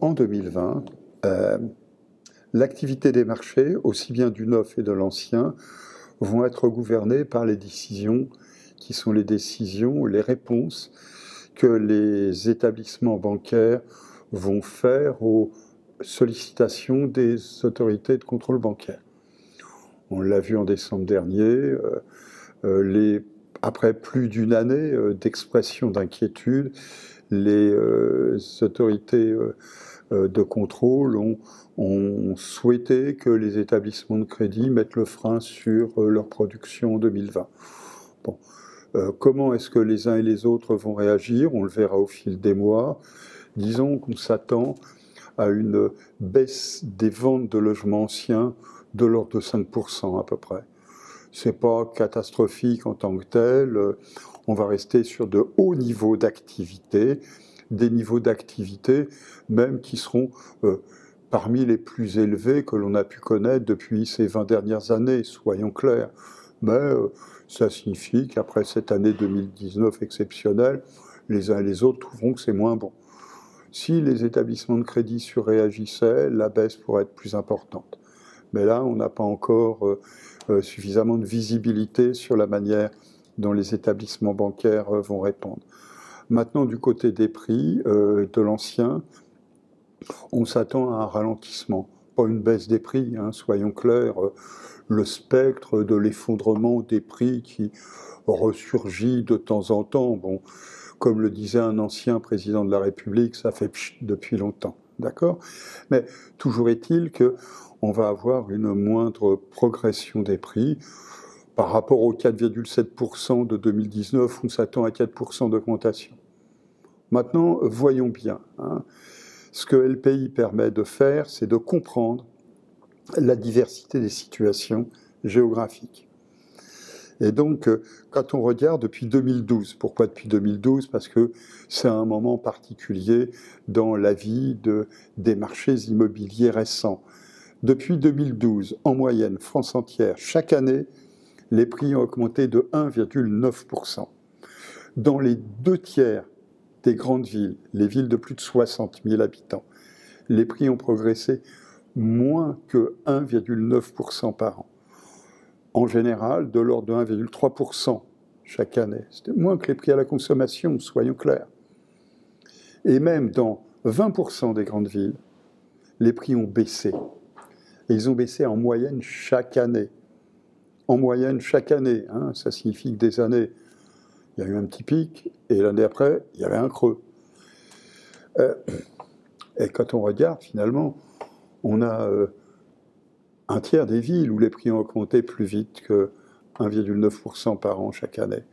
En 2020, euh, l'activité des marchés, aussi bien du neuf et de l'ancien, vont être gouvernées par les décisions qui sont les décisions, les réponses que les établissements bancaires vont faire aux sollicitations des autorités de contrôle bancaire. On l'a vu en décembre dernier, après plus d'une année d'expression d'inquiétude, les autorités de contrôle ont souhaité que les établissements de crédit mettent le frein sur leur production en 2020. Bon. Comment est-ce que les uns et les autres vont réagir? On le verra au fil des mois. Disons qu'on s'attend à une baisse des ventes de logements anciens de l'ordre de 5% à peu près. Ce n'est pas catastrophique en tant que tel. On va rester sur de hauts niveaux d'activité, des niveaux d'activité même qui seront parmi les plus élevés que l'on a pu connaître depuis ces 20 dernières années, soyons clairs. Mais ça signifie qu'après cette année 2019 exceptionnelle, les uns et les autres trouveront que c'est moins bon. Si les établissements de crédit surréagissaient, la baisse pourrait être plus importante. Mais là, on n'a pas encore suffisamment de visibilité sur la manière dont les établissements bancaires vont répondre. Maintenant, du côté des prix de l'ancien, on s'attend à un ralentissement, pas une baisse des prix, hein, soyons clairs. Le spectre de l'effondrement des prix qui ressurgit de temps en temps, bon, comme le disait un ancien président de la République, ça fait pchit depuis longtemps, d'accord? Mais toujours est-il qu'on va avoir une moindre progression des prix. Par rapport aux 4,7% de 2019, on s'attend à 4% d'augmentation. Maintenant, voyons bien. Hein, ce que LPI permet de faire, c'est de comprendre la diversité des situations géographiques. Et donc, quand on regarde depuis 2012, pourquoi depuis 2012? Parce que c'est un moment particulier dans la vie des marchés immobiliers récents. Depuis 2012, en moyenne, France entière, chaque année, les prix ont augmenté de 1,9%. Dans les 2/3 des grandes villes, les villes de plus de 60 000 habitants, les prix ont progressé moins que 1,9% par an. En général, de l'ordre de 1,3% chaque année. C'était moins que les prix à la consommation, soyons clairs. Et même dans 20% des grandes villes, les prix ont baissé. Et ils ont baissé en moyenne chaque année. En moyenne chaque année. Hein, ça signifie que des années, il y a eu un petit pic, et l'année après, il y avait un creux. Et quand on regarde, finalement, on a un tiers des villes où les prix ont augmenté plus vite que 1,9% par an chaque année.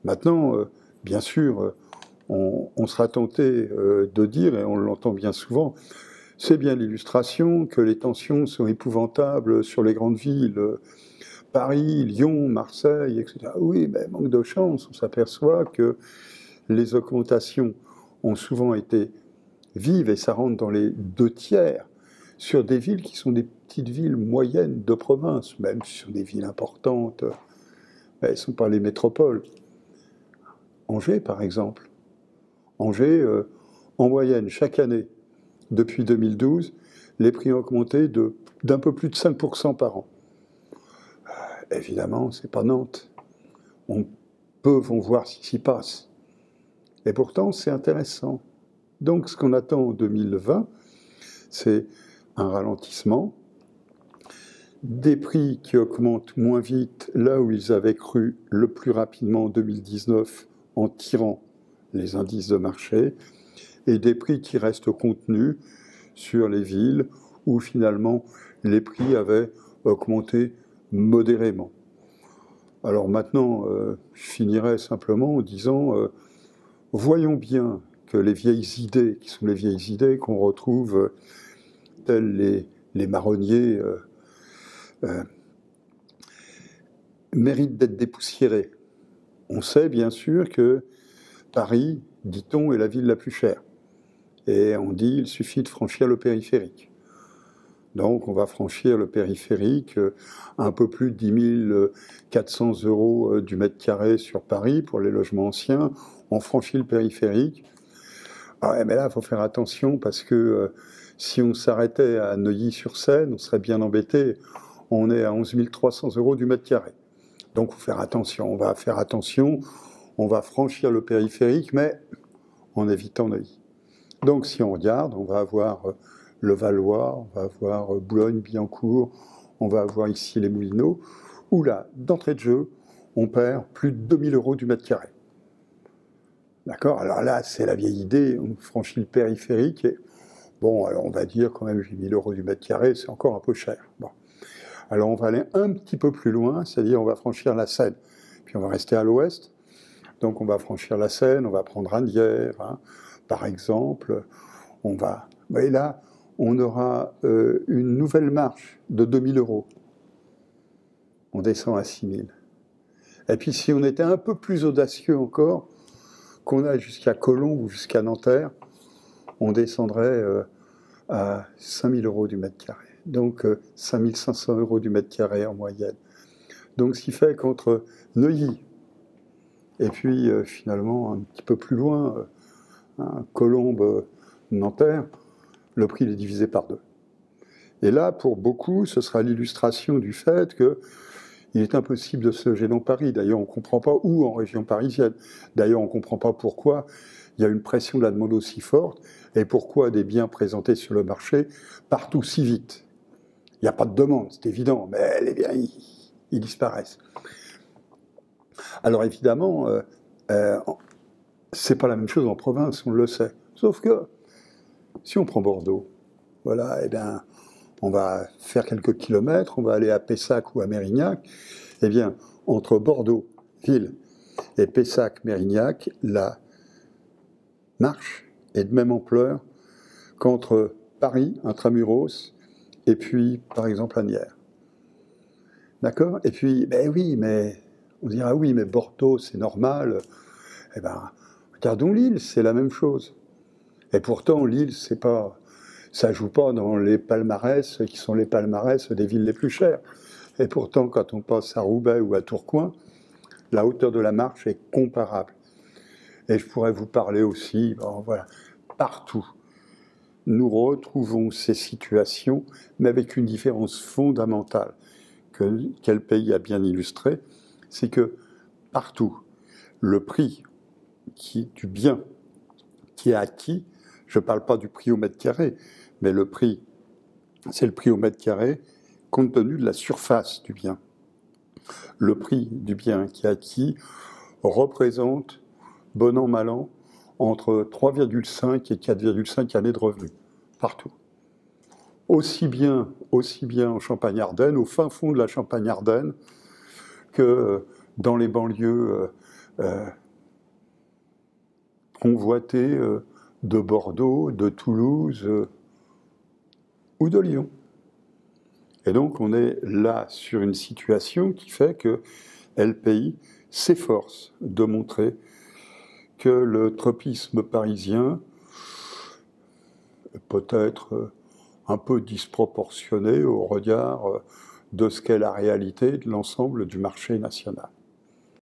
Maintenant, bien sûr, on sera tenté de dire, et on l'entend bien souvent, c'est bien l'illustration que les tensions sont épouvantables sur les grandes villes, Paris, Lyon, Marseille, etc. Oui, mais manque de chance, on s'aperçoit que les augmentations ont souvent été vives, et ça rentre dans les 2/3, sur des villes qui sont des petites villes moyennes de province, même sur des villes importantes, elles ne sont pas les métropoles. Angers, par exemple. Angers, en moyenne, chaque année, depuis 2012, les prix ont augmenté d'un peu plus de 5% par an. Évidemment, ce n'est pas Nantes. Peu vont voir ce qui s'y passe. Et pourtant, c'est intéressant. Donc, ce qu'on attend en 2020, c'est un ralentissement, des prix qui augmentent moins vite là où ils avaient cru le plus rapidement en 2019 en tirant les indices de marché, et des prix qui restent contenus sur les villes où finalement les prix avaient augmenté modérément. Alors maintenant, je finirai simplement en disant, voyons bien que les vieilles idées, qui sont les vieilles idées qu'on retrouve tels les marronniers, méritent d'être dépoussiérées. On sait bien sûr que Paris, dit-on, est la ville la plus chère. Et on dit il suffit de franchir le périphérique. Donc on va franchir le périphérique, un peu plus de 10 400 € du mètre carré sur Paris pour les logements anciens. On franchit le périphérique. Ah ouais, mais là, il faut faire attention parce que si on s'arrêtait à Neuilly-sur-Seine, on serait bien embêté. On est à 11 300 € du mètre carré. Donc, il faut faire attention. On va faire attention. On va franchir le périphérique, mais en évitant Neuilly. Donc, si on regarde, on va avoir le Valois, on va avoir Boulogne-Billancourt, on va avoir ici les Moulineaux, où là, d'entrée de jeu, on perd plus de 2000 € du mètre carré. D'accord? Alors là, c'est la vieille idée, on franchit le périphérique et bon, alors on va dire quand même 8000 € du mètre carré, c'est encore un peu cher. Bon. Alors on va aller un petit peu plus loin, c'est-à-dire on va franchir la Seine, puis on va rester à l'ouest. Donc on va franchir la Seine, on va prendre Andière, hein, par exemple. On va. Et là, on aura une nouvelle marche de 2000 €. On descend à 6000. Et puis si on était un peu plus audacieux encore, qu'on a jusqu'à Colombes ou jusqu'à Nanterre, on descendrait à 5000 € du mètre carré. Donc 5500 € du mètre carré en moyenne. Donc ce qui fait qu'entre Neuilly et puis finalement un petit peu plus loin, Colombes, Nanterre, le prix est divisé par 2. Et là, pour beaucoup, ce sera l'illustration du fait qu'il est impossible de se loger dans Paris. D'ailleurs, on ne comprend pas où en région parisienne. D'ailleurs, on ne comprend pas pourquoi il y a une pression de la demande aussi forte et pourquoi des biens présentés sur le marché partent aussi vite. Il n'y a pas de demande, c'est évident, mais les biens, ils disparaissent. Alors évidemment, c'est pas la même chose en province, on le sait. Sauf que, si on prend Bordeaux, voilà, eh bien, on va faire quelques kilomètres, on va aller à Pessac ou à Mérignac. Eh bien, entre Bordeaux, ville, et Pessac-Mérignac, la marche est de même ampleur qu'entre Paris, intramuros, et puis, par exemple, Asnières. D'accord? Et puis, ben oui, mais on dira oui, mais Bordeaux, c'est normal. Eh bien, regardons Lille, c'est la même chose. Et pourtant, Lille, c'est pas, ça joue pas dans les palmarès qui sont les palmarès des villes les plus chères. Et pourtant, quand on passe à Roubaix ou à Tourcoing, la hauteur de la marche est comparable. Et je pourrais vous parler aussi, bon, voilà, partout. Nous retrouvons ces situations, mais avec une différence fondamentale que quel pays a bien illustré, c'est que partout, le prix du bien qui est acquis, je ne parle pas du prix au mètre carré, mais le prix, c'est le prix au mètre carré compte tenu de la surface du bien. Le prix du bien qui est acquis représente, bon an, mal an, entre 3,5 et 4,5 années de revenus, partout. Aussi bien en Champagne-Ardenne, au fin fond de la Champagne-Ardenne, que dans les banlieues convoitées de Bordeaux, de Toulouse ou de Lyon. Et donc on est là sur une situation qui fait que LPI s'efforce de montrer que le tropisme parisien est peut-être un peu disproportionné au regard de ce qu'est la réalité de l'ensemble du marché national.